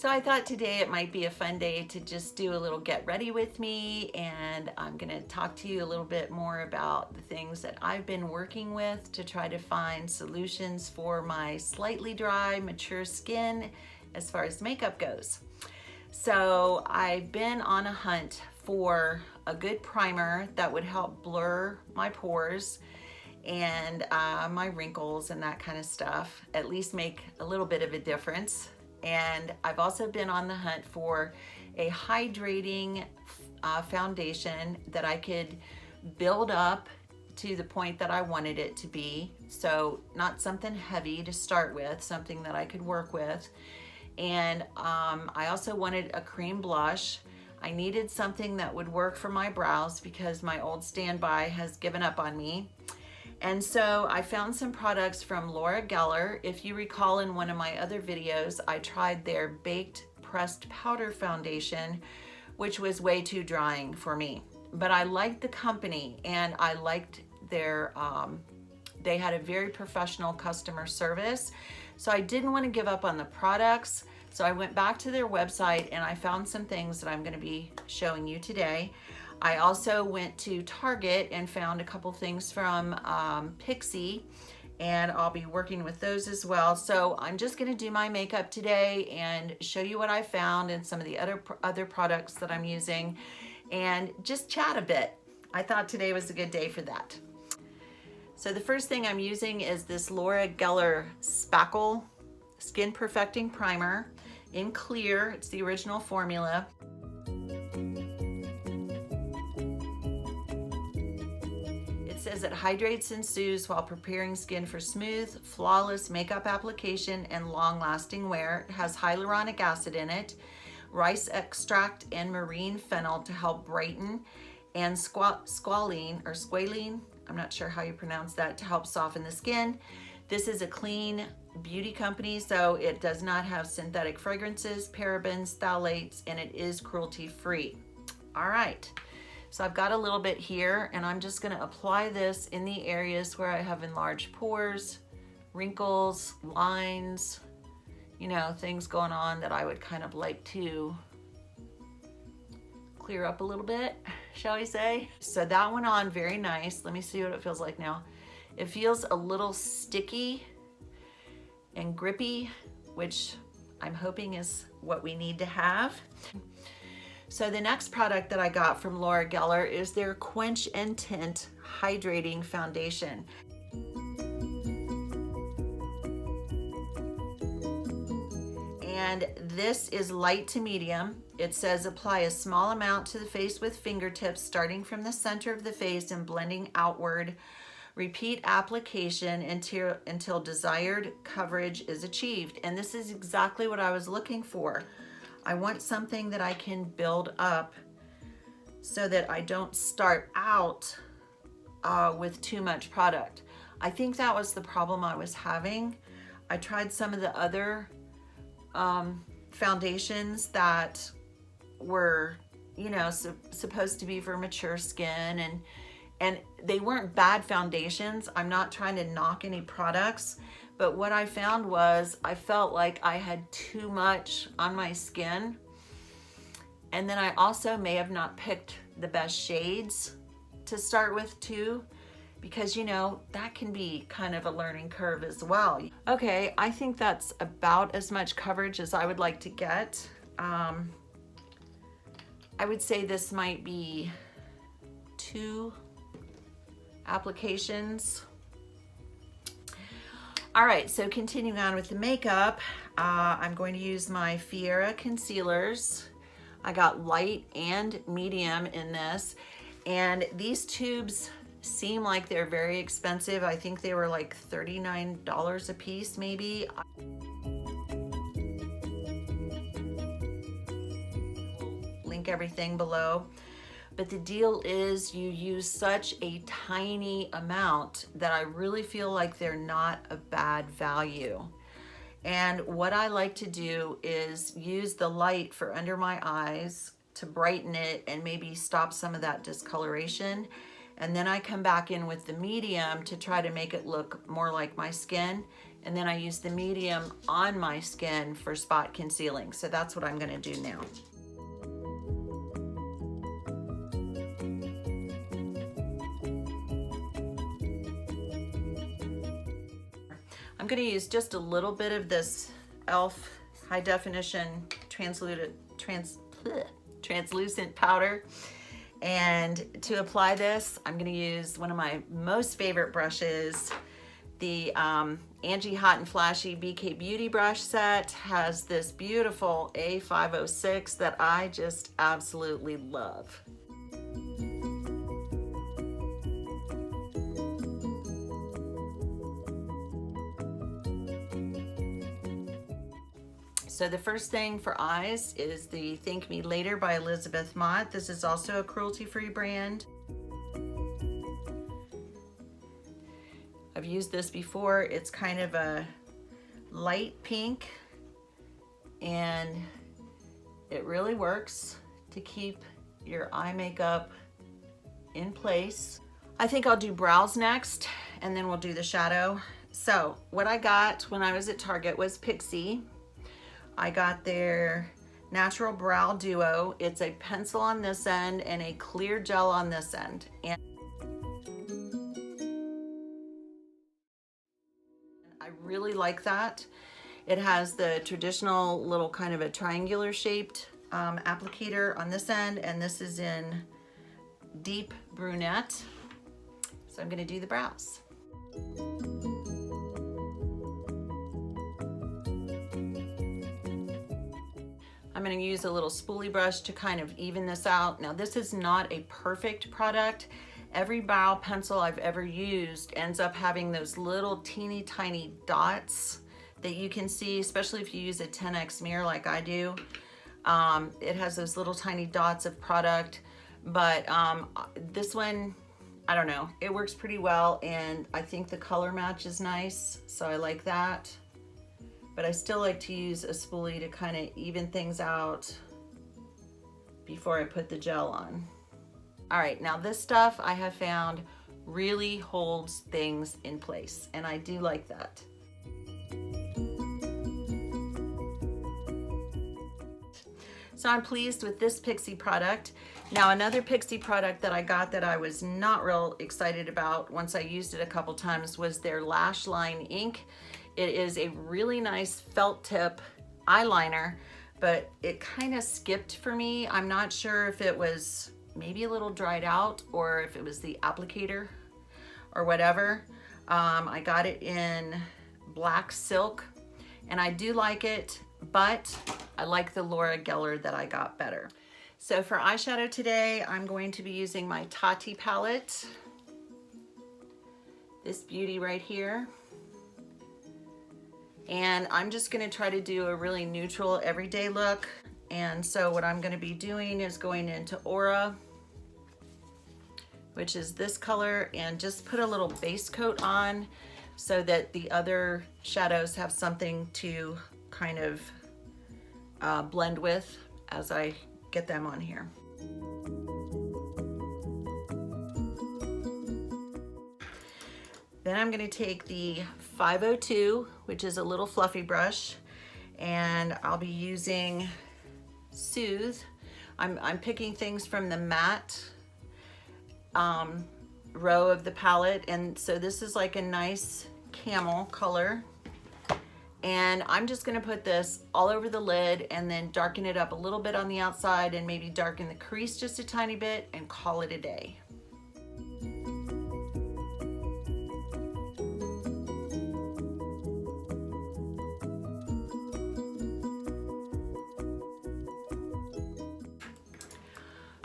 So I thought today it might be a fun day to just do a little get ready with me, and I'm gonna talk to you a little bit more about the things that I've been working with to try to find solutions for my slightly dry, mature skin as far as makeup goes. So I've been on a hunt for a good primer that would help blur my pores and my wrinkles and that kind of stuff, at least make a little bit of a difference. And I've also been on the hunt for a hydrating foundation that I could build up to the point that I wanted it to be. So not something heavy to start with, something that I could work with. And I also wanted a cream blush. I needed something that would work for my brows because my old standby has given up on me. And so I found some products from Laura Geller. If you recall, in one of my other videos, I tried their Baked Pressed Powder Foundation, which was way too drying for me. But I liked the company, and I liked their, they had a very professional customer service. So I didn't want to give up on the products. So I went back to their website and I found some things that I'm going to be showing you today. I also went to Target and found a couple things from Pixi, and I'll be working with those as well. So I'm just going to do my makeup today and show you what I found and some of the other products that I'm using, and just chat a bit. I thought today was a good day for that. So the first thing I'm using is this Laura Geller Spackle Skin Perfecting Primer in clear. It's the original formula. It says it hydrates and soothes while preparing skin for smooth, flawless makeup application and long-lasting wear. It has hyaluronic acid in it, rice extract, and marine fennel to help brighten, and squalene, I'm not sure how you pronounce that, to help soften the skin. This is a clean beauty company, so it does not have synthetic fragrances, parabens, phthalates, and it is cruelty-free. All right. So I've got a little bit here, and I'm just gonna apply this in the areas where I have enlarged pores, wrinkles, lines, you know, things going on that I would kind of like to clear up a little bit, shall we say. So that went on very nice. Let me see what it feels like now. It feels a little sticky and grippy, which I'm hoping is what we need to have. So the next product that I got from Laura Geller is their Quench-n-Tint Hydrating Foundation. And this is light to medium. It says apply a small amount to the face with fingertips, starting from the center of the face and blending outward. Repeat application until desired coverage is achieved. And this is exactly what I was looking for. I want something that I can build up so that I don't start out with too much product. I think that was the problem I was having. I tried some of the other foundations that were, you know, supposed to be for mature skin, and they weren't bad foundations. I'm not trying to knock any products, but what I found was I felt like I had too much on my skin. And then I also may have not picked the best shades to start with too, because, you know, that can be kind of a learning curve as well. Okay, I think that's about as much coverage as I would like to get. I would say this might be 2 applications. All right, so continuing on with the makeup, I'm going to use my Fiera concealers. I got light and medium in this, and these tubes seem like they're very expensive. I think they were like $39 a piece, maybe. Link everything below. But the deal is you use such a tiny amount that I really feel like they're not a bad value. And what I like to do is use the light for under my eyes to brighten it and maybe stop some of that discoloration. And then I come back in with the medium to try to make it look more like my skin. And then I use the medium on my skin for spot concealing. So that's what I'm gonna do now. I'm gonna use just a little bit of this e.l.f. high definition translucent powder. And to apply this, I'm gonna use one of my most favorite brushes. The Angie Hot Flashy BK Beauty brush set has this beautiful A506 that I just absolutely love. So the first thing for eyes is the Thank Me Later by Elizabeth Mott. This is also a cruelty-free brand. I've used this before. It's kind of a light pink and it really works to keep your eye makeup in place. I think I'll do brows next and then we'll do the shadow. So what I got when I was at Target was Pixi. I got their Natural Brow Duo. It's a pencil on this end and a clear gel on this end. And I really like that. It has the traditional little kind of a triangular shaped applicator on this end, and this is in deep brunette. So I'm gonna do the brows. I'm gonna use a little spoolie brush to kind of even this out. Now this is not a perfect product. Every brow pencil I've ever used ends up having those little teeny tiny dots that you can see, especially if you use a 10x mirror like I do. It has those little tiny dots of product, but this one, I don't know, it works pretty well, and I think the color match is nice, so I like that. But I still like to use a spoolie to kind of even things out before I put the gel on. All right, now this stuff I have found really holds things in place, and I do like that. So I'm pleased with this Pixi product. Now another Pixi product that I got that I was not real excited about once I used it a couple times was their Lash Line Ink. It is a really nice felt tip eyeliner, but it kind of skipped for me. I'm not sure if it was maybe a little dried out or if it was the applicator or whatever. I got it in black silk and I do like it, but I like the Laura Geller that I got better. So for eyeshadow today, I'm going to be using my Tati palette. This beauty right here. And I'm just gonna try to do a really neutral everyday look. And so what I'm gonna be doing is going into Aura, which is this color, and just put a little base coat on so that the other shadows have something to kind of blend with as I get them on here. Then I'm gonna take the 502, which is a little fluffy brush, and I'll be using Soothe. I'm picking things from the matte row of the palette, and so this is like a nice camel color. And I'm just gonna put this all over the lid and then darken it up a little bit on the outside and maybe darken the crease just a tiny bit and call it a day.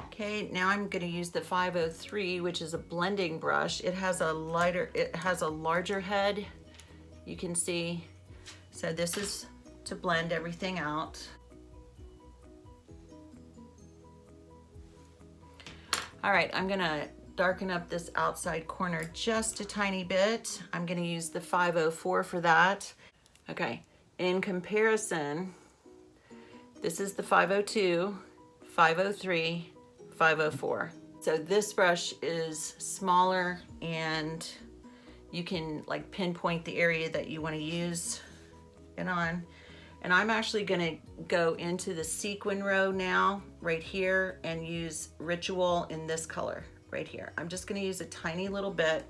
Okay, now I'm going to use the 503, which is a blending brush. It has a larger head, you can see. So this is to blend everything out. All right, I'm gonna darken up this outside corner just a tiny bit. I'm gonna use the 504 for that. Okay, in comparison, this is the 502, 503, 504. So this brush is smaller and you can like pinpoint the area that you want to use it on. And I'm actually gonna go into the sequin row now, right here, and use Ritual in this color right here. I'm just gonna use a tiny little bit.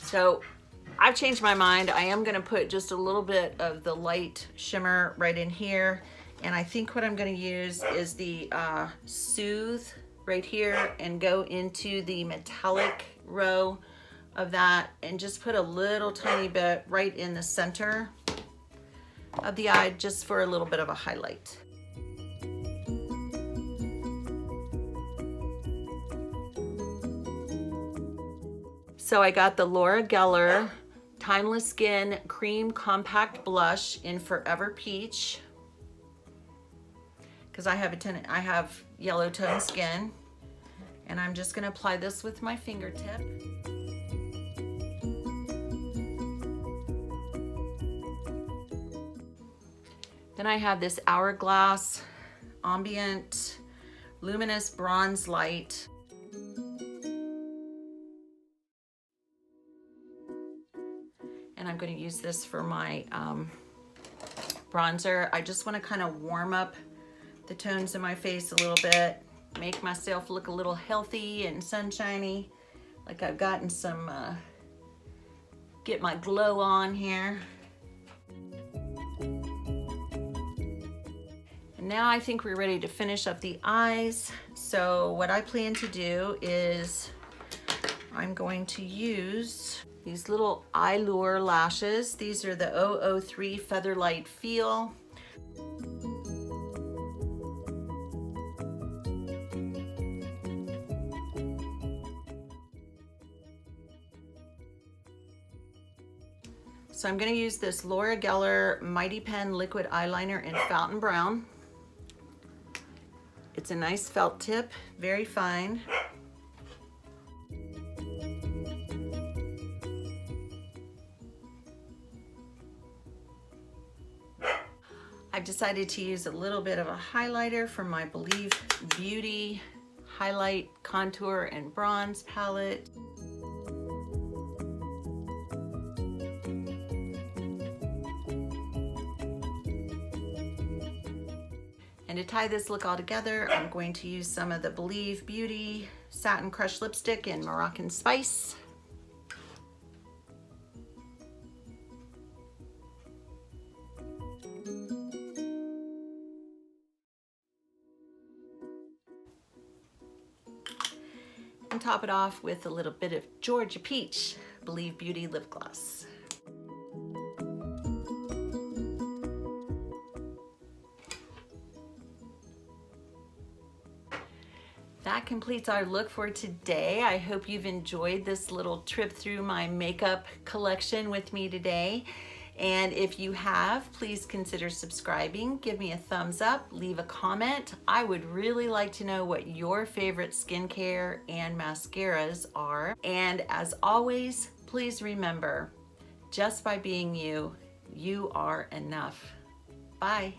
So I've changed my mind. I am gonna put just a little bit of the light shimmer right in here. And I think what I'm gonna use is the Soothe right here and go into the metallic row of that and just put a little tiny bit right in the center of the eye just for a little bit of a highlight. So I got the Laura Geller Timeless Skin Cream Compact Blush in Forever Peach, because I have yellow tone skin, and I'm just gonna apply this with my fingertip. Then I have this Hourglass Ambient Luminous Bronze Light. And I'm going to use this for my bronzer. I just want to kind of warm up the tones in my face a little bit, make myself look a little healthy and sunshiny, like I've gotten some, get my glow on here. And now I think we're ready to finish up the eyes. So what I plan to do is I'm going to use these little Eyelure lashes. These are the 003 Featherlight Feel. So I'm going to use this Laura Geller Mighty Pen Liquid Eyeliner in Fountain Brown. It's a nice felt tip, very fine. I've decided to use a little bit of a highlighter from my Believe Beauty Highlight, Contour, and Bronze palette. And to tie this look all together, I'm going to use some of the Believe Beauty Satin Crush Lipstick in Moroccan Spice. And top it off with a little bit of Georgia Peach Believe Beauty Lip Gloss. That completes our look for today. I hope you've enjoyed this little trip through my makeup collection with me today. And if you have, please consider subscribing, give me a thumbs up, leave a comment. I would really like to know what your favorite skincare and mascaras are. And as always, please remember, just by being you, you are enough. Bye.